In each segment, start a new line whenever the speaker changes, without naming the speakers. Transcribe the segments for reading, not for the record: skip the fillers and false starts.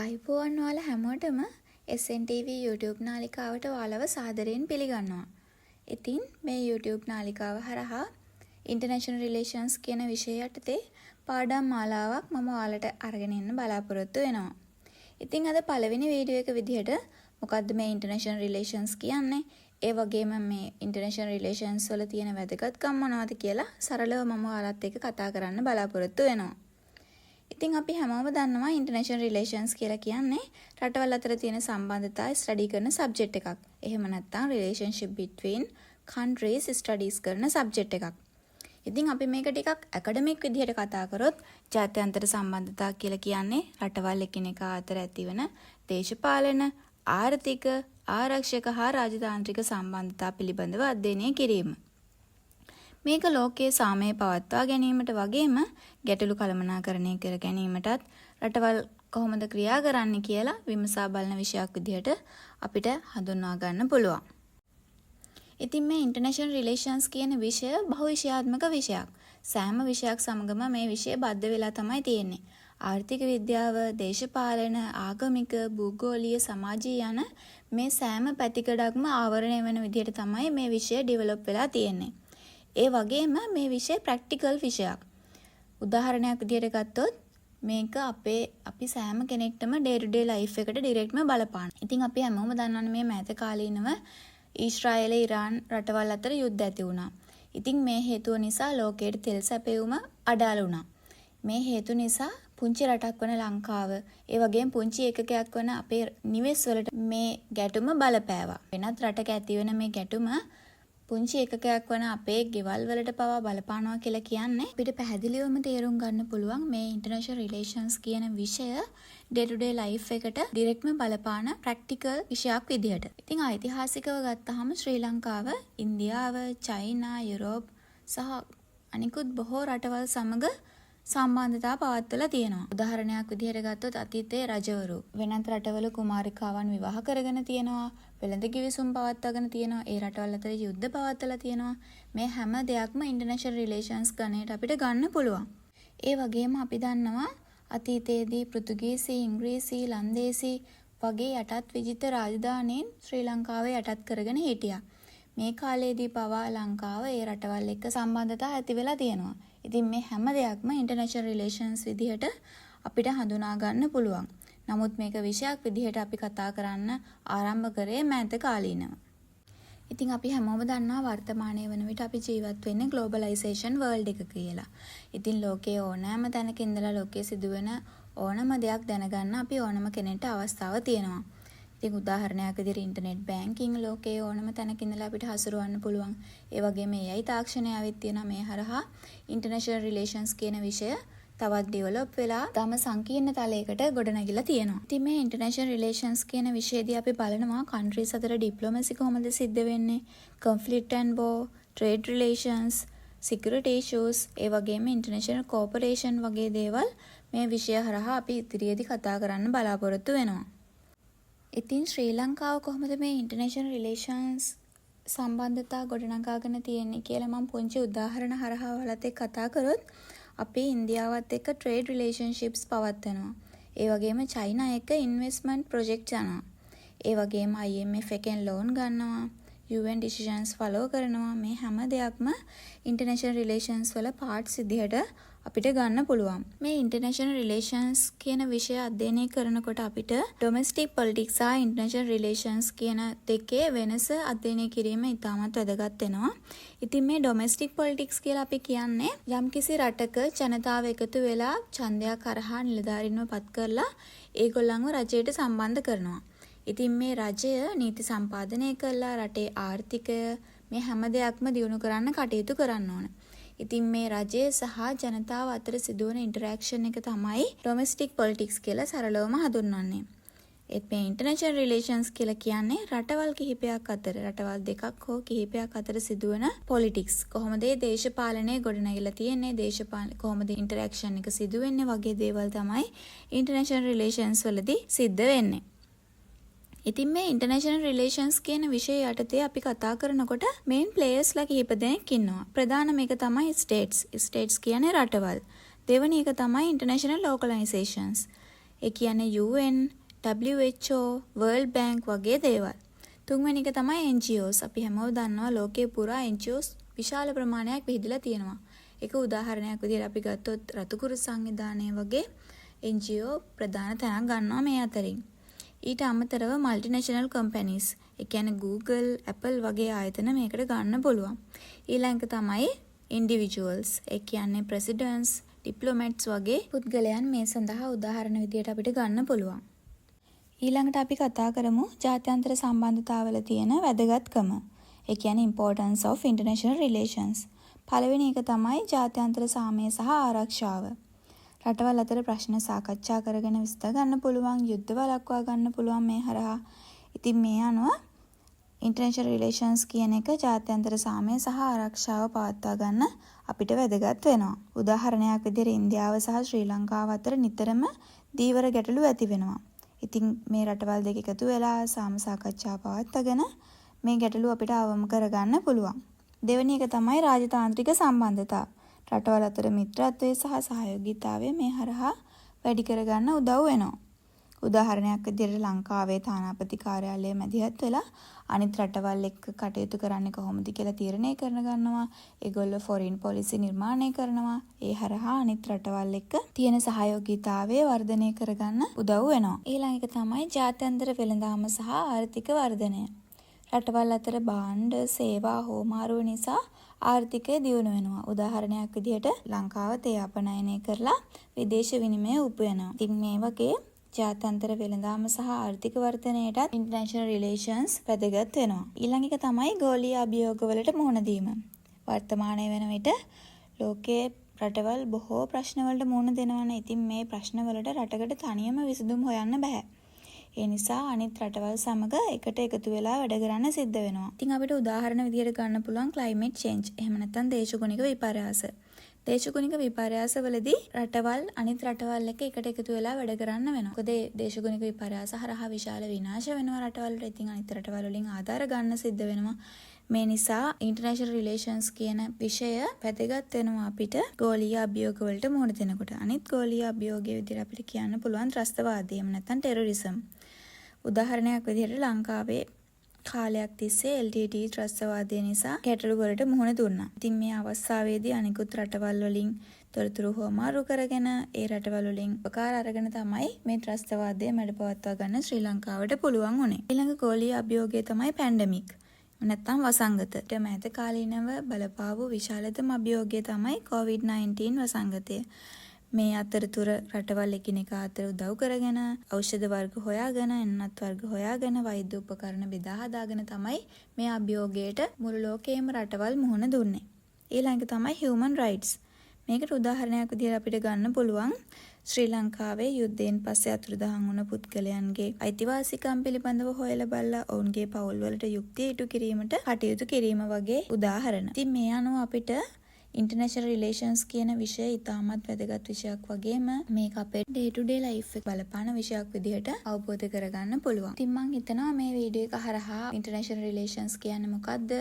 අයිබෝන් ඔයාලා හැමෝටම SNTV YouTube නාලිකාවට ඔයාලව සාදරයෙන් පිළිගන්නවා. ඉතින් මේ YouTube නාලිකාව හරහා International Relations කියන විෂය යටතේ පාඩම් මාලාවක් මම ඔයාලට අරගෙන එන්න බලාපොරොත්තු වෙනවා. ඉතින් අද පළවෙනි වීඩියෝ එක විදිහට මොකද්ද මේ International Relations කියන්නේ? ඒ වගේම මේ International Relations වල තියෙන වැදගත්කම් මොනවද කියලා සරලව මම ඔයාලත් එක්ක කතා කරන්න බලාපොරොත්තු වෙනවා. ඉතින් අපි හැමෝම දන්නවා ඉන්ටර්නැෂනල් රිලේෂන්ස් කියලා කියන්නේ රටවල් අතර තියෙන සම්බන්ධතා ස්ටඩි කරන සබ්ජෙක්ට් එකක්. එහෙම නැත්නම් රිලේෂන්ෂිප් between countries ස්ටඩීස් කරන සබ්ජෙක්ට් එකක්. ඉතින් අපි මේක ටිකක් ඇකඩමික් විදිහට කතා කරොත් ජාත්‍යන්තර සම්බන්ධතා කියලා කියන්නේ රටවල් එකිනෙකා අතර ඇතිවන දේශපාලන, ආර්ථික, ආරක්ෂක හා රාජතාන්ත්‍රික සම්බන්ධතා පිළිබඳව අධ්‍යයනය කිරීම. මේක ලෝකයේ සාමය පවත්වා ගැනීමට වගේම ගැටලු කළමනාකරණය කර ගැනීමටත් රටවල් කොහොමද ක්‍රියා කරන්නේ කියලා විමසා බලන විෂයක් විදිහට අපිට හඳුන්වා ගන්න පුළුවන්. ඉතින් මේ ඉන්ටර්නැෂනල් රිලේෂන්ස් කියන විෂය බහුවිෂයාත්මක විෂයක්. සෑම විෂයක් සමගම මේ විෂය බද්ධ වෙලා තමයි තියෙන්නේ. ආර්ථික විද්‍යාව, දේශපාලන, ආගමික, භූගෝලීය, සමාජීය යන මේ සෑම පැතිකඩක්ම ආවරණය වෙන විදිහට තමයි මේ විෂය ඩෙවලොප් වෙලා තියෙන්නේ. ඒ වගේම මේ විෂය ප්‍රැක්ටිකල් විෂයක්. උදාහරණයක් විදිහට ගත්තොත් මේක අපි සෑම කෙනෙක්ටම ඩේ ටු ඩේ ලයිෆ් එකට ඩිරෙක්ට්ම බලපාන. ඉතින් අපි හැමෝම දන්නවනේ මේ මෑත කාලීනව ඊශ්‍රායල ඉරාන් රටවල් අතර යුද්ධ ඇති වුණා. ඉතින් මේ හේතුව නිසා ලෝකයේ තෙල් සැපයුම අඩාල වුණා. මේ හේතු නිසා පුංචි රටක් වන ලංකාව, ඒ වගේම පුංචි ඒකකයක් වන අපේ නිවෙස් වලට මේ ගැටුම බලපෑවා. වෙනත් රටක ඇති වෙන මේ ගැටුම පුංචි එකකයක් වන අපේ ගෙවල් වලට පවා බලපානවා කියලා කියන්නේ අපිට පැහැදිලිවම තේරුම් ගන්න පුළුවන් මේ ඉන්ටර්නැෂනල් රිලේෂන්ස් කියන විෂය ඩේ ටු ඩේ ලයිෆ් එකට ඩිරෙක්ට්ම බලපාන ප්‍රැක්ටිකල් විෂයක් විදිහට. ඉතින් ඓතිහාසිකව ගත්තාම ශ්‍රී ලංකාව, ඉන්දියාව, චයිනා, යුරෝප් සහ අනිකුත් බොහෝ රටවල් සමග සම්බන්ධතා පවත්වලා තියෙනවා. උදාහරණයක් විදිහට ගත්තොත් අතීතයේ රජවරු වෙනත් රටවල කුමාරිකාවන් විවාහ කරගෙන තියෙනවා, වෙළඳ කිවිසුම් පවත්වාගෙන තියෙනවා, ඒ රටවල් අතර යුද්ධ පවත්වලා තියෙනවා. මේ හැම දෙයක්ම ඉන්ටර්නැෂනල් රිලේෂන්ස් ගණයට අපිට ගන්න පුළුවන්. ඒ වගේම අපි දන්නවා අතීතයේදී පෘතුගීසි, ඉංග්‍රීසි, ලන්දේසි වගේ යටත් විජිත රාජධානීන් ශ්‍රී ලංකාවේ යටත් කරගෙන හිටියා. මේ කාලයේදී පවා ලංකාව ඒ රටවල් එක්ක සම්බන්ධතා ඇති වෙලා තියෙනවා. ඉතින් මේ හැම දෙයක්ම ඉන්ටර්නැෂනල් රිලේෂන්ස් විදිහට අපිට හඳුනා ගන්න පුළුවන්. නමුත් මේක විෂයක් විදිහට අපි කතා කරන්න ආරම්භ කරේ මෑත කාලීනව. ඉතින් අපි හැමෝම දන්නවා වර්තමානයේ වන විට අපි ජීවත් වෙන්නේ ග්ලෝබලයිසේෂන් වර්ල්ඩ් එක කියලා. ඉතින් ලෝකයේ ඕනෑම තැනක ඉඳලා ලෝකයේ සිදුවෙන ඕනම දෙයක් දැනගන්න අපි ඕනම කෙනෙක්ට අවස්ථාව තියෙනවා. ඉතින් උදාහරණයක් විදිහට ඉන්ටර්නෙට් බැංකින් ලෝකයේ ඕනම තැනක ඉඳලා අපිට හසුරවන්න පුළුවන්. ඒ වගේම AI තාක්ෂණය ආවෙත් තියෙනවා. මේ හරහා ඉන්ටර්නැෂනල් රිලේෂන්ස් කියන විෂය තවත් ඩෙවලොප් වෙලා තම සංකීර්ණ තලයකට ගොඩනැගිලා තියෙනවා. ඉතින් මේ ඉන්ටර්නැෂනල් රිලේෂන්ස් කියන විෂයදී අපි බලනවා කන්ට්‍රීස් අතර ඩිප්ලොමසි කොහොමද සිද්ධ වෙන්නේ, කොන්ෆ්ලික්ට් ඇන්ඩ් වෝ, ට්‍රේඩ් රිලේෂන්ස්, සිකියුරිටි ඉෂුස්, ඒ වගේම ඉන්ටර්නැෂනල් කෝපරේෂන් වගේ දේවල් මේ විෂය හරහා අපි ඉදිරියේදී කතා කරන්න බලාපොරොත්තු වෙනවා. ඉතින් ශ්‍රී ලංකාව කොහොමද මේ ඉන්ටර්නැෂනල් රිලේෂන්ස් සම්බන්ධතා ගොඩනගාගෙන තියෙන්නේ කියලා මම පුංචි උදාහරණ හරහා ඔයාලත් එක්ක කතා කරොත් අපි ඉන්දියාවත් එක්ක ට්‍රේඩ් රිලේෂන්ෂිප්ස් පවත්වනවා. ඒ වගේම චයිනා එක්ක ඉන්වෙස්ට්මන්ට් ප්‍රොජෙක්ට් යනවා. ඒ වගේම IMF එකෙන් ලෝන් ගන්නවා. UN decisions follow කරනවා. මේ හැම දෙයක්ම ඉන්ටර්නැෂනල් රිලේෂන්ස් වල පාර්ට්ස් විදිහට අපිට ගන්න පුළුවන්. මේ ඉන්ටර්නැෂනල් රිලේෂන්ස් කියන විෂය අධ්‍යයනය කරනකොට අපිට ඩොමෙස්ටික් පොලිටික්ස් සහ ඉන්ටර්නැෂනල් රිලේෂන්ස් කියන දෙකේ වෙනස අධ්‍යයනය කිරීම ඉතාමත් වැදගත් වෙනවා. ඉතින් මේ ඩොමෙස්ටික් පොලිටික්ස් කියලා අපි කියන්නේ යම්කිසි රටක ජනතාව එකතු වෙලා ඡන්දයක් කරහා නිලධාරීන්ව පත් කරලා ඒගොල්ලන්ව රජයට සම්බන්ධ කරනවා. ඉතින් මේ රජය නීති සම්පාදනය කරලා රටේ ආර්ථිකය මේ හැම දෙයක්ම දියුණු කරන්න කටයුතු කරන්න ඕන. ඉතින් මේ රජය සහ ජනතාව අතර සිදුවන ඉන්ටරැක්ෂන් එක තමයි ඩොමෙස්ටික් පොලිටික්ස් කියලා සරලවම හඳුන්වන්නේ. ඒත් මේ ඉන්ටර්නැෂනල් රිලේෂන්ස් කියලා කියන්නේ රටවල් කිහිපයක් අතර, රටවල් දෙකක් හෝ කිහිපයක් අතර සිදුවන පොලිටික්ස්. කොහොමද මේ දේශපාලනය ගොඩනැගිලා තියෙන්නේ, කොහොමද ඉන්ටරැක්ෂන් එක සිදු වෙන්නේ වගේ දේවල් තමයි ඉන්ටර්නැෂනල් රිලේෂන්ස් වලදී සිද්ධ වෙන්නේ. ඉතින් මේ ඉන්ටර්නැෂනල් රිලේෂන්ස් කියන විෂය යටතේ අපි කතා කරනකොට මේන් ප්ලේයර්ස්ලා කිහිප දෙනෙක් ඉන්නවා. ප්‍රධානම එක තමයි ස්ටේට්ස්. ස්ටේට්ස් කියන්නේ රටවල්. දෙවෙනි එක තමයි ඉන්ටර්නැෂනල් ලෝකලයිසේෂන්ස්. ඒ කියන්නේ UN, WHO, World Bank වගේ දේවල්. තුන්වෙනි එක තමයි NGOs. අපි හැමෝම දන්නවා ලෝකේ පුරා NGOs විශාල ප්‍රමාණයක් විහිදලා තියෙනවා. ඒක උදාහරණයක් විදිහට අපි ගත්තොත් රතුකුරු සංවිධානය වගේ NGO ප්‍රධාන තැනක් ගන්නවා මේ අතරින්. ඊට අමතරව මල්ටිනේෂනල් කම්පැනිස්, ඒ කියන්නේ Google, Apple වගේ ආයතන මේකට ගන්න පුළුවන්. ඊළඟ තමයි ඉන්ඩිවිජුවල්ස්, ඒ කියන්නේ ප්‍රෙසිඩන්ට්ස්, ඩිප්ලොමැට්ස් වගේ පුද්ගලයන් මේ සඳහා උදාහරණ විදිහට අපිට ගන්න පුළුවන්. ඊළඟට අපි කතා කරමු ජාත්‍යන්තර සම්බන්ධතාවල තියෙන වැදගත්කම. ඒ කියන්නේ importance of international relations. පළවෙනි එක තමයි ජාත්‍යන්තර සාමය සහ ආරක්ෂාව. රටවල් අතර ප්‍රශ්න සාකච්ඡා කරගෙන විසඳ ගන්න පුළුවන්, යුද්ධ වළක්වා ගන්න පුළුවන් මේ හරහා. ඉතින් මේ අනුව international relations කියන එක ජාත්‍යන්තර සාමය සහ ආරක්ෂාව පවත්වා ගන්න අපිට වැදගත් වෙනවා. උදාහරණයක් විදිහට ඉන්දියාව සහ ශ්‍රී ලංකාව අතර නිතරම දීවර ගැටලු ඇති වෙනවා. ඉතින් මේ රටවල් දෙක එකතු වෙලා සාම සාකච්ඡා පවත්වාගෙන මේ ගැටලු අපිට අවම කරගන්න පුළුවන්. දෙවෙනි එක තමයි රාජතාන්ත්‍රික සම්බන්ධතා. රටවල් අතර මිත්‍රත්වය සහ සහයෝගීතාවය මේ හරහා වැඩි කරගන්න උදව් වෙනවා. උදාහරණයක් විදිහට ලංකාවේ තානාපති කාර්යාලය මැදිහත් වෙලා අනිත් රටවල් එක්ක කටයුතු කරන්නේ කොහොමද කියලා තීරණය කරන ගන්නවා. ඒගොල්ලෝ ෆොරින් පොලිසි නිර්මාණය කරනවා. ඒ හරහා අනිත් රටවල් එක්ක තියෙන සහයෝගීතාවය වර්ධනය කරගන්න උදව් වෙනවා. ඊළඟ එක තමයි ජාත්‍යන්තර වෙළඳාම සහ ආර්ථික වර්ධනය. රටවල් අතර භාණ්ඩ, සේවා හෝමාරුව නිසා ආර්ථිකය දියුණු වෙනවා. උදාහරණයක් විදිහට ලංකාව තේ අපනයනය කරලා විදේශ විනිමය උපයනවා. ඉතින් මේ වගේ ජාත්‍යන්තර වෙළඳාම සහ ආර්ථික වර්ධනයටත් ඉන්ටර්නැෂනල් රිලේෂන්ස් වැදගත් වෙනවා. ඊළඟ එක තමයි ගෝලීය අභියෝගවලට මුහුණ දීම. වර්තමානයේ වෙන විට ලෝකයේ රටවල් බොහෝ ප්‍රශ්නවලට මුහුණ දෙනවනේ. ඉතින් මේ ප්‍රශ්නවලට රටකට තනියම විසඳුම් හොයන්න බෑ. ඒ නිසා අනිත් රටවල් සමග එකට එකතු වෙලා වැඩ කරන්න සිද්ධ වෙනවා. ඉතින් අපිට උදාහරණ විදිහට ගන්න පුළුවන් climate change. එහෙම නැත්නම් දේශගුණික විපර්යාස. දේශගුණික විපර්යාසවලදී රටවල් අනිත් රටවල් එක්ක එකට එකතු වෙලා වැඩ කරන්න වෙනවා. මොකද දේශගුණික විපර්යාස හරහා විශාල විනාශ වෙනවා රටවලට. ඉතින් අනිත් රටවල් වලින් ආධාර ගන්න සිද්ධ වෙනවා. මේ නිසා ඉන්ටර්නැෂනල් රිලේෂන්ස් කියන විෂය වැදගත් වෙනවා අපිට ගෝලීය අභියෝග වලට මුහුණ දෙනකොට. අනිත් ගෝලීය අභියෝගයේ විදිහට අපිට කියන්න පුළුවන් ත්‍රස්තවාදී එහෙම නැත්නම් ටෙරරිසම්. උදාහරණයක් විදිහට ලංකාවේ කාලයක් තිස්සේ LTT ත්‍රස්තවාදය නිසා ගැටලු වලට මුහුණ දුන්නා. ඉතින් මේ අවස්ථාවේදී අනිකුත් රටවල් වලින් තොරතුරු හොමාරු කරගෙන ඒ රටවල් වලින් උපකාර අරගෙන තමයි මේ ත්‍රස්තවාදය මැඩපවත්වා ගන්න ශ්‍රී ලංකාවට පුළුවන් වුණේ. ඊළඟ ගෝලීය අභියෝගය තමයි පැන්ඩමික්. නැත්තම් වසංගත. මෑත කාලීනව බලපාවු විශාලතම අභියෝගය තමයි COVID-19 වසංගතය. මේ අතරතුර රටවල් එකිනෙකා අතර උදව් කරගෙන ඖෂධ වර්ග හොයාගෙන එන්නත් වර්ග හොයාගෙන වෛද්‍ය උපකරණ බෙදා හදාගෙන තමයි මේ අභියෝගයට මුළු ලෝකයේම රටවල් මුහුණ දුන්නේ. ඊළඟ තමයි human rights. මේකට උදාහරණයක් විදිහට අපිට ගන්න පුළුවන් ශ්‍රී ලංකාවේ යුද්ධයෙන් පස්සේ අතුරුදහන් වුණ පුද්ගලයන්ගේ අයිතිවාසිකම් පිළිබඳව හොයලා බලලා ඔවුන්ගේ පවුල්වලට යුක්තිය ඉටු කිරීමට කටයුතු කිරීම වගේ උදාහරණ. ඉතින් මේ අනුව අපිට ඉන්ටර්නැෂනල් රිලේෂන්ස් කියන විෂය ඉතාමත් වැදගත් විෂයක් වගේම මේක අපේ ඩේ ටු ඩේ ලයිෆ් එක බලපාන විෂයක් විදිහට අවබෝධ කරගන්න පුළුවන්. ඉතින් මම හිතනවා මේ වීඩියෝ එක හරහා ඉන්ටර්නැෂනල් රිලේෂන්ස් කියන්නේ මොකක්ද?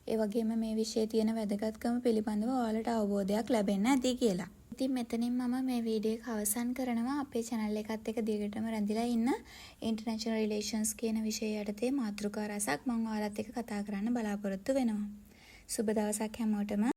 ඒ වගේම මේ විෂයේ තියෙන වැදගත්කම පිළිබඳව ඔයාලට අවබෝධයක් ලැබෙන්න ඇති කියලා. ඉතින් මෙතනින් මම මේ වීඩියෝ එක අවසන් කරනවා. අපේ channel එකත් එක්ක දිගටම රැඳිලා ඉන්න ඉන්ටර්නැෂනල් රිලේෂන්ස් කියන විෂය යටතේ මාතෘකා රසක් මම ඔයාලත් එක්ක කතා කරන්න බලාපොරොත්තු වෙනවා. සුබ දවසක් හැමෝටම.